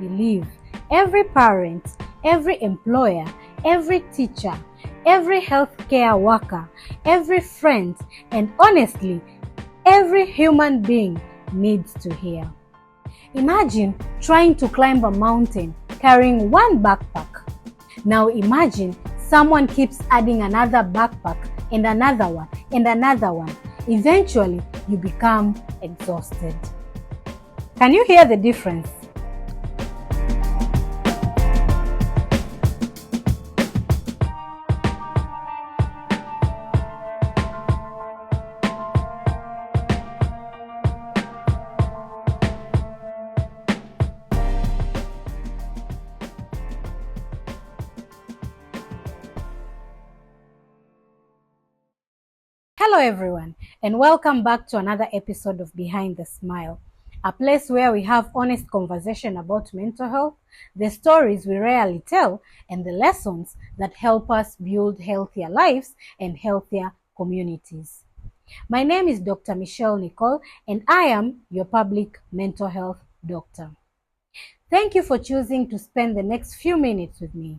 believe every parent, every employer, every teacher, every healthcare worker, every friend, and honestly, every human being needs to hear. Imagine trying to climb a mountain carrying one backpack. Now imagine someone keeps adding another backpack and another one and another one. Eventually, you become exhausted. Can you hear the difference? Hello everyone, and welcome back to another episode of Behind the Smile, a place where we have honest conversation about mental health, the stories we rarely tell, and the lessons that help us build healthier lives and healthier communities. My name is Dr. Michelle Nicole, and I am your public mental health doctor. Thank you for choosing to spend the next few minutes with me.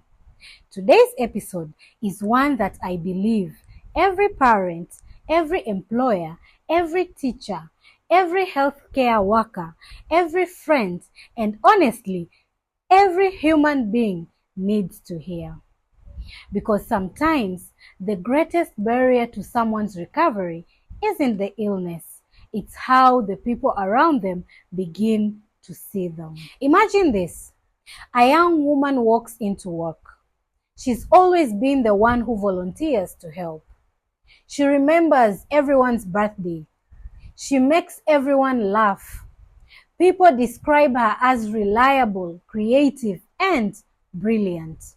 Today's episode is one that I believe every parent, every employer, every teacher, every healthcare worker, every friend, and honestly, every human being needs to hear. Because sometimes the greatest barrier to someone's recovery isn't the illness, it's how the people around them begin to see them. Imagine this. A young woman walks into work. She's always been the one who volunteers to help. She remembers everyone's birthday. She makes everyone laugh. People describe her as reliable, creative, and brilliant.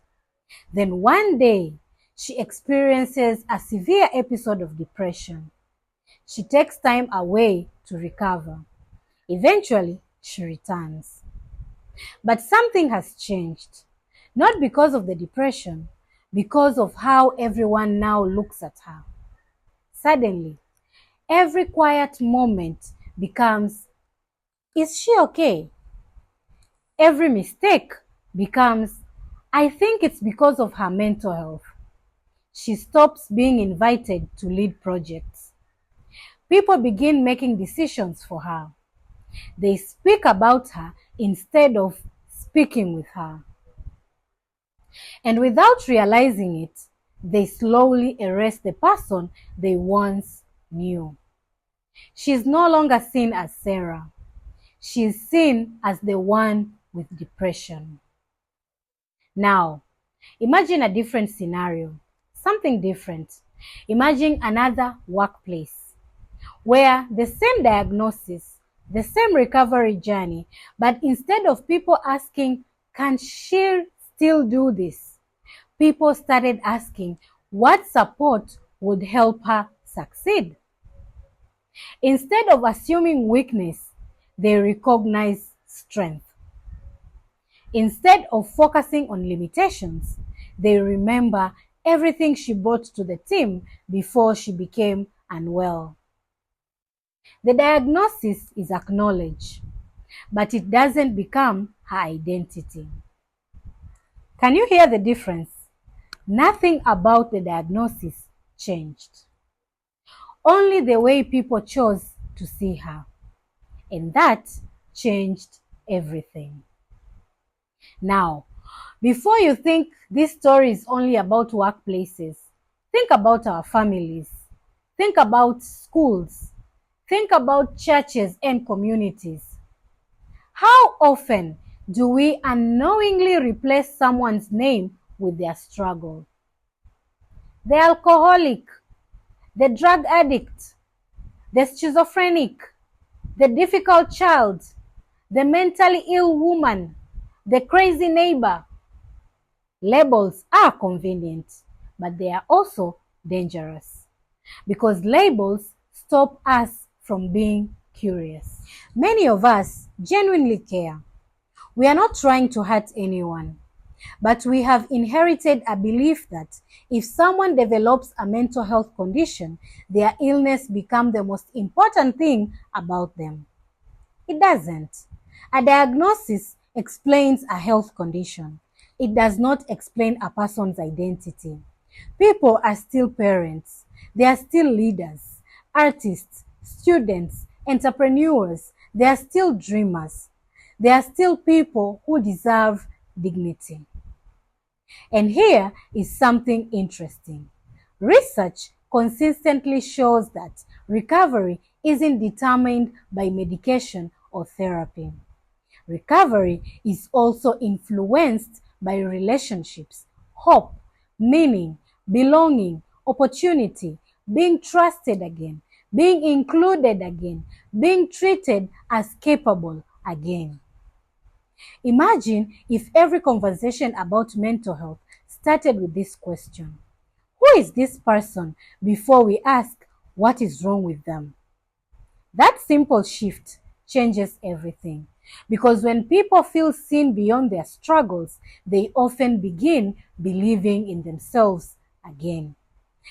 Then one day, she experiences a severe episode of depression. She takes time away to recover. Eventually, she returns. But something has changed. Not because of the depression, because of how everyone now looks at her. Suddenly, every quiet moment becomes, is she okay? Every mistake becomes, I think it's because of her mental health. She stops being invited to lead projects. People begin making decisions for her. They speak about her instead of speaking with her. And without realizing it, they slowly erase the person they once knew. She's no longer seen as Sarah. She's seen as the one with depression. Now, imagine a different scenario, something different. Imagine another workplace where the same diagnosis, the same recovery journey, but instead of people asking, can she still do this? People started asking, what support would help her succeed? Instead of assuming weakness, they recognize strength. Instead of focusing on limitations, they remember everything she brought to the team before she became unwell. The diagnosis is acknowledged, but it doesn't become her identity. Can you hear the difference? Nothing about the diagnosis changed. Only the way people chose to see her. And that changed everything. Now, before you think this story is only about workplaces, think about our families. Think about schools. Think about churches and communities. How often do we unknowingly replace someone's name with their struggle? The alcoholic, the drug addict, the schizophrenic, the difficult child, the mentally ill woman, the crazy neighbor. Labels are convenient, but they are also dangerous because labels stop us from being curious. Many of us genuinely care. We are not trying to hurt anyone, but we have inherited a belief that if someone develops a mental health condition, their illness becomes the most important thing about them. It doesn't. A diagnosis explains a health condition. It does not explain a person's identity. People are still parents. They are still leaders, artists, students, entrepreneurs. They are still dreamers. They are still people who deserve dignity. And here is something interesting. Research consistently shows that recovery isn't determined by medication or therapy. Recovery is also influenced by relationships, hope, meaning, belonging, opportunity, being trusted again, being included again, being treated as capable again. Imagine if every conversation about mental health started with this question: who is this person, before we ask what is wrong with them? That simple shift changes everything. Because when people feel seen beyond their struggles, they often begin believing in themselves again.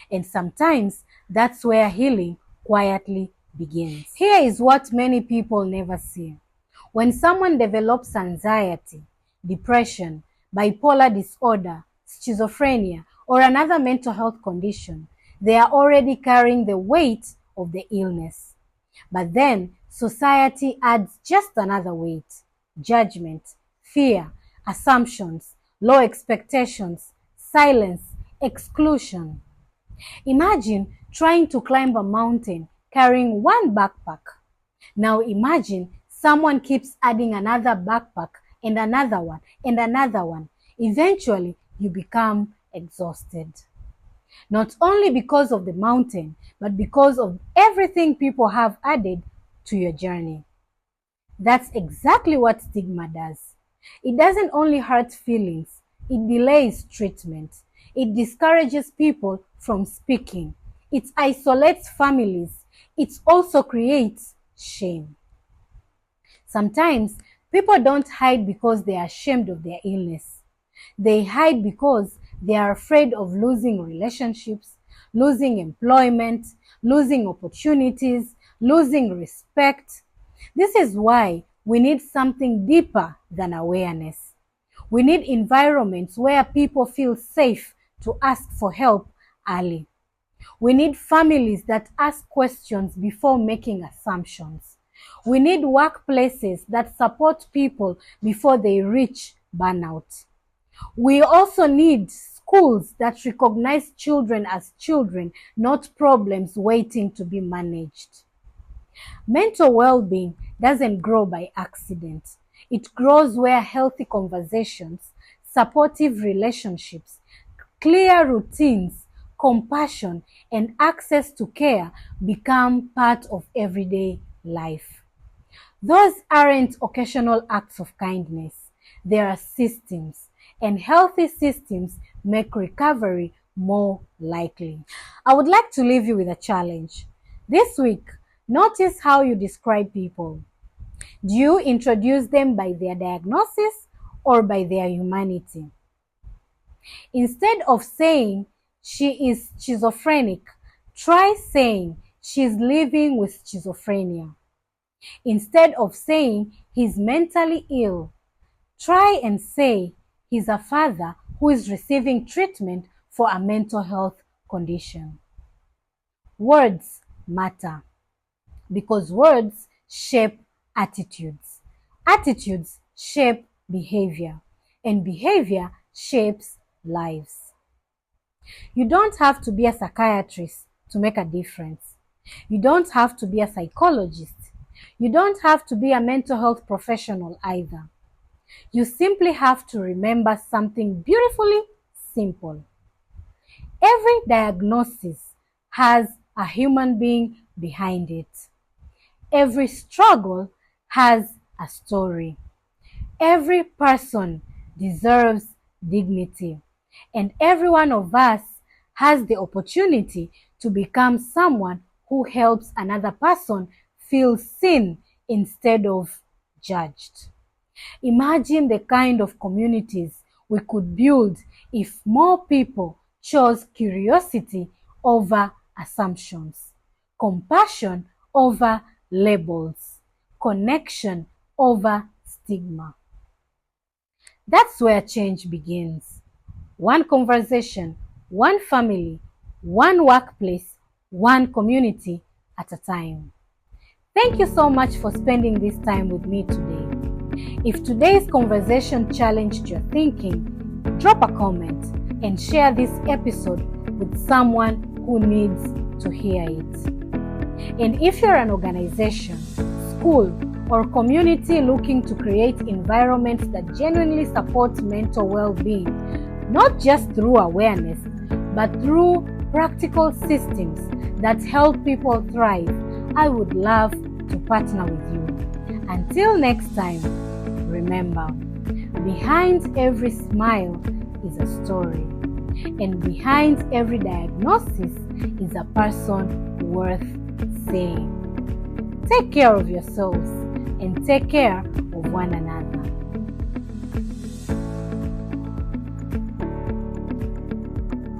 And sometimes that's where healing quietly begins. Here is what many people never see. When someone develops anxiety, depression, bipolar disorder, schizophrenia, or another mental health condition, they are already carrying the weight of the illness. But then society adds just another weight: judgment, fear, assumptions, low expectations, silence, exclusion. Imagine trying to climb a mountain carrying one backpack. Now imagine someone keeps adding another backpack and another one and another one. Eventually, you become exhausted. Not only because of the mountain, but because of everything people have added to your journey. That's exactly what stigma does. It doesn't only hurt feelings, it delays treatment. It discourages people from speaking. It isolates families. It also creates shame. Sometimes people don't hide because they are ashamed of their illness. They hide because they are afraid of losing relationships, losing employment, losing opportunities, losing respect. This is why we need something deeper than awareness. We need environments where people feel safe to ask for help early. We need families that ask questions before making assumptions. We need workplaces that support people before they reach burnout. We also need schools that recognize children as children, not problems waiting to be managed. Mental well-being doesn't grow by accident. It grows where healthy conversations, supportive relationships, clear routines, compassion, and access to care become part of everyday life. Those aren't occasional acts of kindness. They are systems, and healthy systems make recovery more likely. I would like to leave you with a challenge. This week, notice how you describe people. Do you introduce them by their diagnosis or by their humanity? Instead of saying she is schizophrenic, try saying she's living with schizophrenia. Instead of saying he's mentally ill, try and say he's a father who is receiving treatment for a mental health condition. Words matter because words shape attitudes. Attitudes shape behavior, and behavior shapes lives. You don't have to be a psychiatrist to make a difference. You don't have to be a psychologist. You don't have to be a mental health professional either. You simply have to remember something beautifully simple. Every diagnosis has a human being behind it. Every struggle has a story. Every person deserves dignity. And every one of us has the opportunity to become someone who helps another person feel seen instead of judged. Imagine the kind of communities we could build if more people chose curiosity over assumptions, compassion over labels, connection over stigma. That's where change begins. One conversation, one family, one workplace, one community at a time. Thank you so much for spending this time with me today. If today's conversation challenged your thinking, drop a comment and share this episode with someone who needs to hear it. And if you're an organization, school, or community looking to create environments that genuinely support mental well-being, not just through awareness, but through practical systems that help people thrive, I would love to partner with you. Until next time, remember, behind every smile is a story, and behind every diagnosis is a person worth seeing. Take care of yourselves and take care of one another.